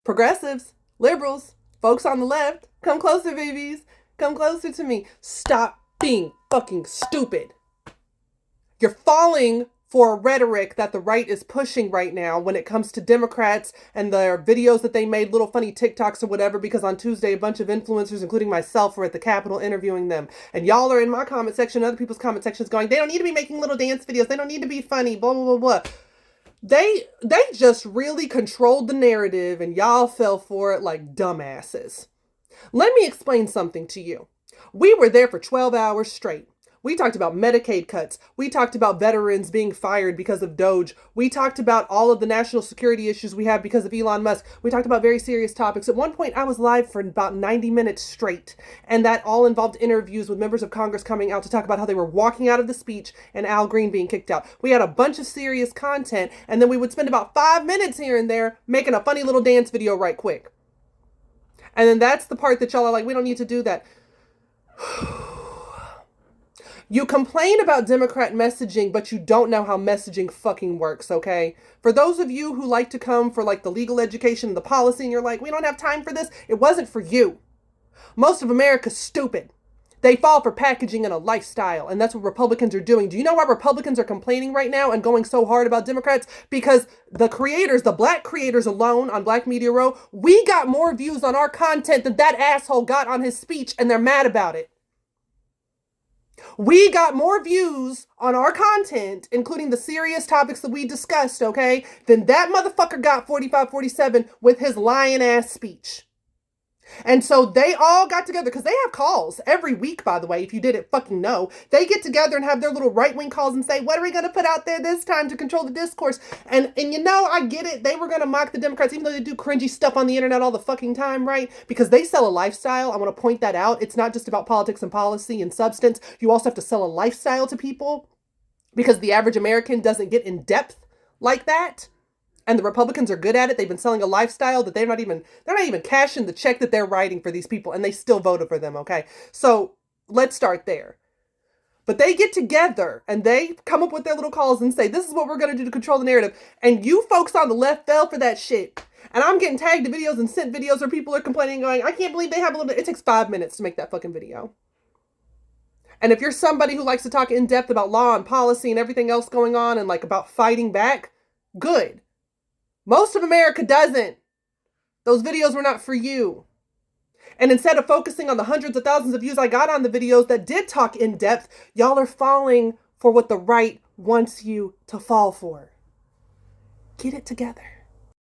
Progressives, liberals, folks on the left, come closer, babies. Come closer to me. Stop being fucking stupid. You're falling for a rhetoric that the right is pushing right now when it comes to Democrats and their videos that they made, little funny TikToks or whatever, because on Tuesday, a bunch of influencers, including myself, were at the Capitol interviewing them. And y'all are in my comment section, other people's comment sections going, they don't need to be making little dance videos. They don't need to be funny, blah, blah, blah, blah. They just really controlled the narrative and y'all fell for it like dumbasses. Let me explain something to you. We were there for 12 hours straight. We talked about Medicaid cuts. We talked about veterans being fired because of Doge. We talked about all of the national security issues we have because of Elon Musk. We talked about very serious topics. At one point, I was live for about 90 minutes straight, and that all involved interviews with members of Congress coming out to talk about how they were walking out of the speech and Al Green being kicked out. We had a bunch of serious content, and then we would spend about 5 minutes here and there making a funny little dance video right quick. And then that's the part that y'all are like, we don't need to do that. You complain about Democrat messaging, but you don't know how messaging fucking works, okay? For those of you who like to come for like the legal education and the policy, and you're like, we don't have time for this, it wasn't for you. Most of America's stupid. They fall for packaging and a lifestyle, and that's what Republicans are doing. Do you know why Republicans are complaining right now and going so hard about Democrats? Because the creators, the black creators alone on Black Media Row, we got more views on our content than that asshole got on his speech, and they're mad about it. We got more views on our content, including the serious topics that we discussed, okay, than that motherfucker got 45-47 with his lying ass speech. And so they all got together, because they have calls every week, by the way, if you didn't fucking know. They get together and have their little right-wing calls and say, what are we going to put out there this time to control the discourse? And you know, I get it. They were going to mock the Democrats, even though they do cringy stuff on the internet all the fucking time, right? Because they sell a lifestyle. I want to point that out. It's not just about politics and policy and substance. You also have to sell a lifestyle to people, because the average American doesn't get in depth like that. And the Republicans are good at it. They've been selling a lifestyle that they're not even cashing the check that they're writing for these people, and they still voted for them, okay? So let's start there. But they get together and they come up with their little calls and say, this is what we're going to do to control the narrative. And you folks on the left fell for that shit. And I'm getting tagged to videos and sent videos where people are complaining going, I can't believe they have a little bit. It takes 5 minutes to make that fucking video. And if you're somebody who likes to talk in depth about law and policy and everything else going on and like about fighting back, good. Most of America doesn't. Those videos were not for you. And instead of focusing on the hundreds of thousands of views I got on the videos that did talk in depth, y'all are falling for what the right wants you to fall for. Get it together.